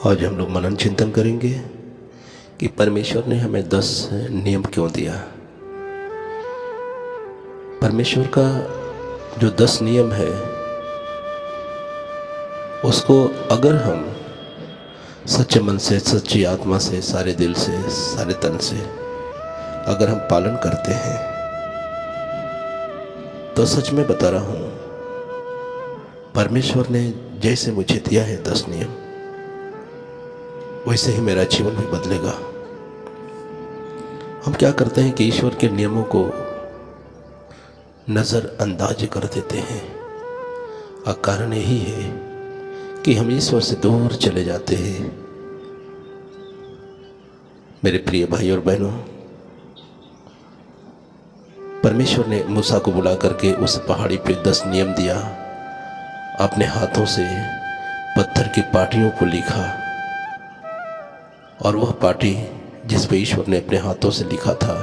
आज हम लोग मनन चिंतन करेंगे कि परमेश्वर ने हमें 10 नियम क्यों दिया। परमेश्वर का जो 10 नियम है उसको अगर हम सच्चे मन से, सच्ची आत्मा से, सारे दिल से, सारे तन से अगर हम पालन करते हैं तो सच में बता रहा हूँ, परमेश्वर ने जैसे मुझे दिया है 10 नियम, वैसे ही मेरा जीवन भी बदलेगा। हम क्या करते हैं कि ईश्वर के नियमों को नज़रअंदाज कर देते हैं और कारण यही है कि हम ईश्वर से दूर चले जाते हैं। मेरे प्रिय भाई और बहनों, परमेश्वर ने मूसा को बुला करके उस पहाड़ी पे 10 नियम दिया। अपने हाथों से पत्थर की पाटियों को लिखा और वह पाटी जिस पे ईश्वर ने अपने हाथों से लिखा था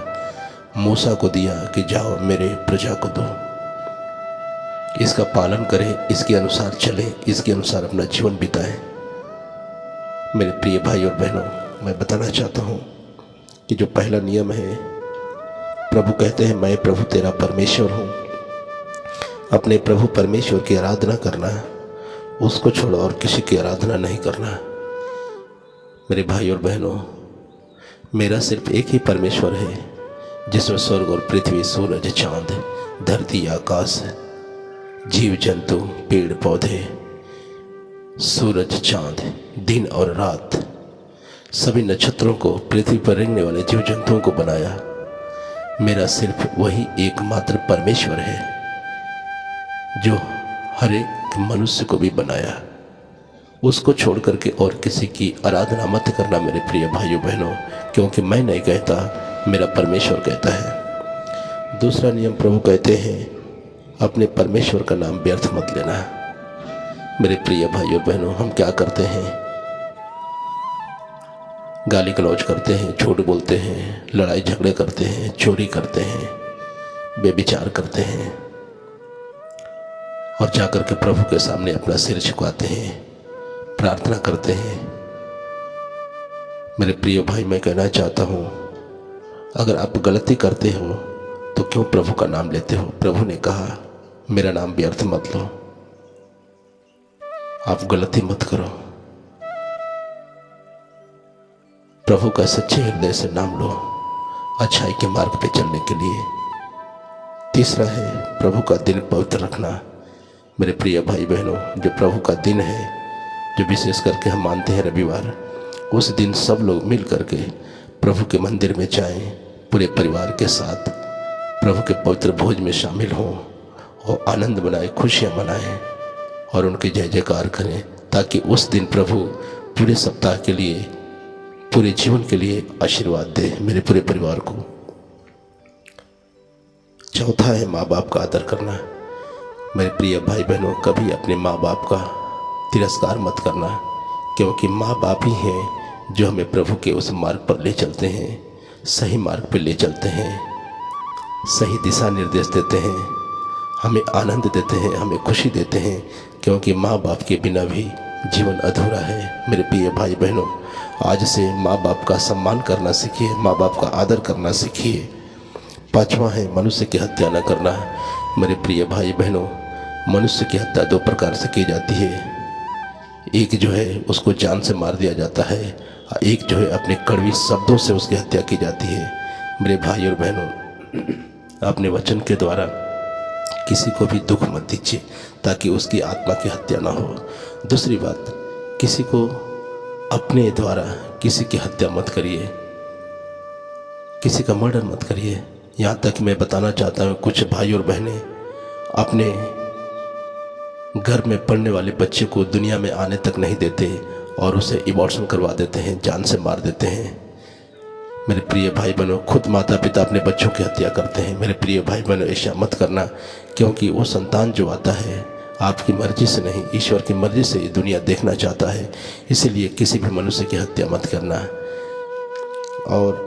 मूसा को दिया कि जाओ मेरे प्रजा को दो, इसका पालन करें, इसके अनुसार चलें, इसके अनुसार अपना जीवन बिताएं। मेरे प्रिय भाई और बहनों, मैं बताना चाहता हूँ कि जो पहला नियम है, प्रभु कहते हैं मैं प्रभु तेरा परमेश्वर हूँ। अपने प्रभु परमेश्वर की आराधना करना, उसको छोड़ो और किसी की आराधना नहीं करना। मेरे भाई और बहनों, मेरा सिर्फ एक ही परमेश्वर है जिसमें स्वर्ग और पृथ्वी, सूरज, चांद, धरती, आकाश, जीव जंतु, पेड़ पौधे, सूरज, चांद, दिन और रात, सभी नक्षत्रों को, पृथ्वी पर रेंगने वाले जीव जंतुओं को बनाया। मेरा सिर्फ वही एकमात्र परमेश्वर है जो हर एक मनुष्य को भी बनाया। उसको छोड़ करके और किसी की आराधना मत करना मेरे प्रिय भाइयों बहनों, क्योंकि मैं नहीं कहता, मेरा परमेश्वर कहता है। दूसरा नियम प्रभु कहते हैं अपने परमेश्वर का नाम व्यर्थ मत लेना। मेरे प्रिय भाइयों बहनों, हम क्या करते हैं? गाली गलौज करते हैं, झूठ बोलते हैं, लड़ाई झगड़े करते हैं, चोरी करते हैं, बेविचार करते हैं और जाकर के प्रभु के सामने अपना सिर झुकाते हैं, प्रार्थना करते हैं। मेरे प्रिय भाई, मैं कहना चाहता हूँ, अगर आप गलती करते हो तो क्यों प्रभु का नाम लेते हो? प्रभु ने कहा मेरा नाम व्यर्थ मत लो, आप गलती मत करो। प्रभु का सच्चे हृदय से नाम लो अच्छाई के मार्ग पे चलने के लिए। तीसरा है प्रभु का दिन पवित्र रखना। मेरे प्रिय भाई बहनों, जो प्रभु का दिन है, जो विशेष करके हम मानते हैं रविवार, उस दिन सब लोग मिल करके प्रभु के मंदिर में जाएं, पूरे परिवार के साथ प्रभु के पवित्र भोज में शामिल हों और आनंद मनाएं, खुशियां मनाएं और उनके जय जयकार करें, ताकि उस दिन प्रभु पूरे सप्ताह के लिए, पूरे जीवन के लिए आशीर्वाद दे मेरे पूरे परिवार को। चौथा है माँ बाप का आदर करना। मेरे प्रिय भाई बहनों, कभी अपने माँ बाप का तिरस्कार मत करना, क्योंकि माँ बाप ही हैं जो हमें प्रभु के उस मार्ग पर ले चलते हैं, सही मार्ग पर ले चलते हैं, सही दिशा निर्देश देते हैं, हमें आनंद देते हैं, हमें खुशी देते हैं, क्योंकि माँ बाप के बिना भी जीवन अधूरा है। मेरे प्रिय भाई बहनों, आज से माँ बाप का सम्मान करना सीखिए, माँ बाप का आदर करना सीखिए। पांचवा है मनुष्य की हत्या न करना। मेरे प्रिय भाई बहनों, मनुष्य की हत्या 2 प्रकार से की जाती है। एक जो है उसको जान से मार दिया जाता है और एक जो है अपने कड़वी शब्दों से उसकी हत्या की जाती है। मेरे भाई और बहनों, अपने वचन के द्वारा किसी को भी दुख मत दीजिए ताकि उसकी आत्मा की हत्या ना हो। दूसरी बात, किसी को अपने द्वारा किसी की हत्या मत करिए, किसी का मर्डर मत करिए। यहाँ तक मैं बताना चाहता हूँ, कुछ भाई और बहनें अपने घर में पढ़ने वाले बच्चे को दुनिया में आने तक नहीं देते और उसे इबॉर्शन करवा देते हैं, जान से मार देते हैं। मेरे प्रिय भाई बहनों, खुद माता पिता अपने बच्चों की हत्या करते हैं। मेरे प्रिय भाई बहनों, ऐसा मत करना, क्योंकि वो संतान जो आता है आपकी मर्जी से नहीं, ईश्वर की मर्जी से ये दुनिया देखना चाहता है। इसीलिए किसी भी मनुष्य की हत्या मत करना। और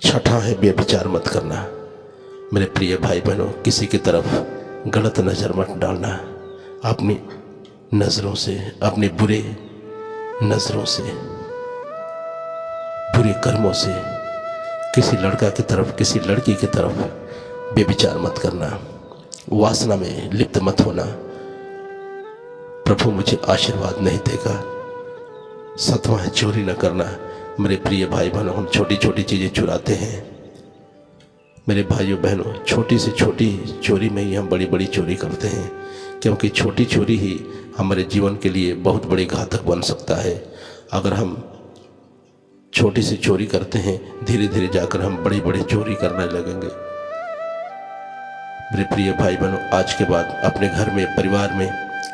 छठा है व्यभिचार मत करना। मेरे प्रिय भाई बहनों, किसी की तरफ गलत नज़र मत डालना। अपनी नज़रों से, अपने बुरे नज़रों से, बुरे कर्मों से किसी लड़का की तरफ, किसी लड़की की तरफ बेविचार मत करना, वासना में लिप्त मत होना। प्रभु मुझे आशीर्वाद नहीं देगा। 7वां है चोरी न करना। मेरे प्रिय भाई बहनों, हम छोटी छोटी चीज़ें चुराते हैं। मेरे भाइयों बहनों, छोटी से छोटी चोरी में ही हम बड़ी बड़ी चोरी करते हैं, क्योंकि छोटी चोरी ही हमारे जीवन के लिए बहुत बड़ी घातक बन सकता है। अगर हम छोटी सी चोरी करते हैं, धीरे धीरे जाकर हम बड़ी बड़ी चोरी करने लगेंगे। मेरे प्रिय भाई बहनों, आज के बाद अपने घर में, परिवार में,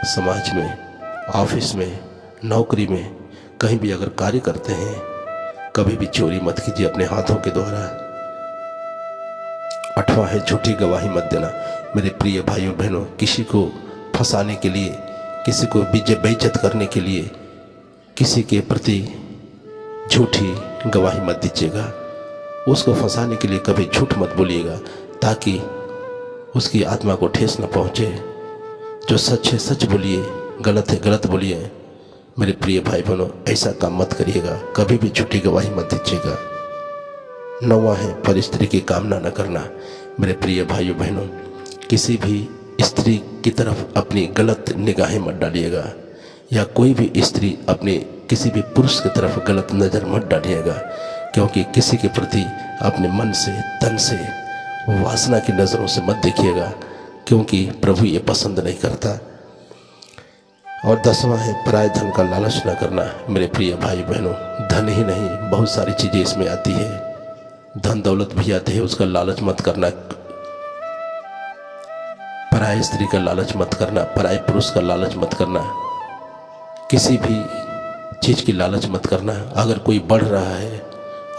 समाज में, ऑफिस में, नौकरी में, कहीं भी अगर कार्य करते हैं, कभी भी चोरी मत कीजिए अपने हाथों के द्वारा। 8वां है झूठी गवाही मत देना। मेरे प्रिय भाइयों बहनों, किसी को फंसाने के लिए, किसी को बेइज्जत करने के लिए, किसी के प्रति झूठी गवाही मत दीजिएगा। उसको फंसाने के लिए कभी झूठ मत बोलिएगा, ताकि उसकी आत्मा को ठेस न पहुँचे। जो सच है सच बोलिए, गलत है गलत बोलिए। मेरे प्रिय भाई बहनों, ऐसा काम मत करिएगा, कभी भी झूठी गवाही मत दीजिएगा। 9वां है पर स्त्री की कामना न करना। मेरे प्रिय भाइयों बहनों, किसी भी स्त्री की तरफ अपनी गलत निगाहें मत डालिएगा, या कोई भी स्त्री अपने किसी भी पुरुष की तरफ गलत नज़र मत डालिएगा, क्योंकि किसी के प्रति अपने मन से, तन से, वासना की नज़रों से मत देखिएगा, क्योंकि प्रभु ये पसंद नहीं करता। और 10वां है पराये धन का लालच न करना। मेरे प्रिय भाई बहनों, धन ही नहीं, बहुत सारी चीज़ें इसमें आती है, धन दौलत भी आती है, उसका लालच मत करना। पराये स्त्री का लालच मत करना, पराये पुरुष का लालच मत करना, किसी भी चीज़ की लालच मत करना। अगर कोई बढ़ रहा है,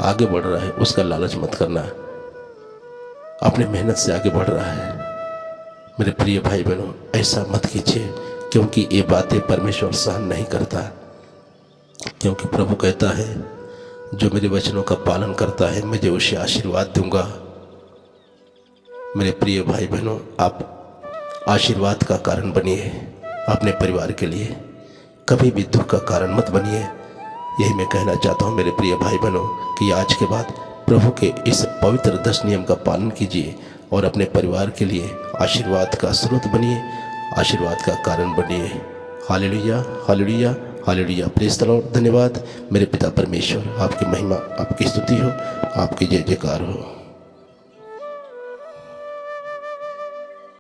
आगे बढ़ रहा है, उसका लालच मत करना। अपने मेहनत से आगे बढ़ रहा है, मेरे प्रिय भाई बहनों, ऐसा मत कीजिए, क्योंकि ये बातें परमेश्वर सहन नहीं करता। क्योंकि प्रभु कहता है, जो मेरे वचनों का पालन करता है, मुझे उसे आशीर्वाद दूंगा। मेरे प्रिय भाई बहनों, आप आशीर्वाद का कारण बनिए अपने परिवार के लिए, कभी भी दुख का कारण मत बनिए। यही मैं कहना चाहता हूँ मेरे प्रिय भाई बहनों, कि आज के बाद प्रभु के इस पवित्र 10 नियम का पालन कीजिए और अपने परिवार के लिए आशीर्वाद का स्रोत बनिए, आशीर्वाद का कारण बनिए। Hallelujah, hallelujah, hallelujah. Praise the Lord. धन्यवाद मेरे पिता परमेश्वर। आपकी महिमा, आपकी स्तुति हो, आपकी जय जयकार हो।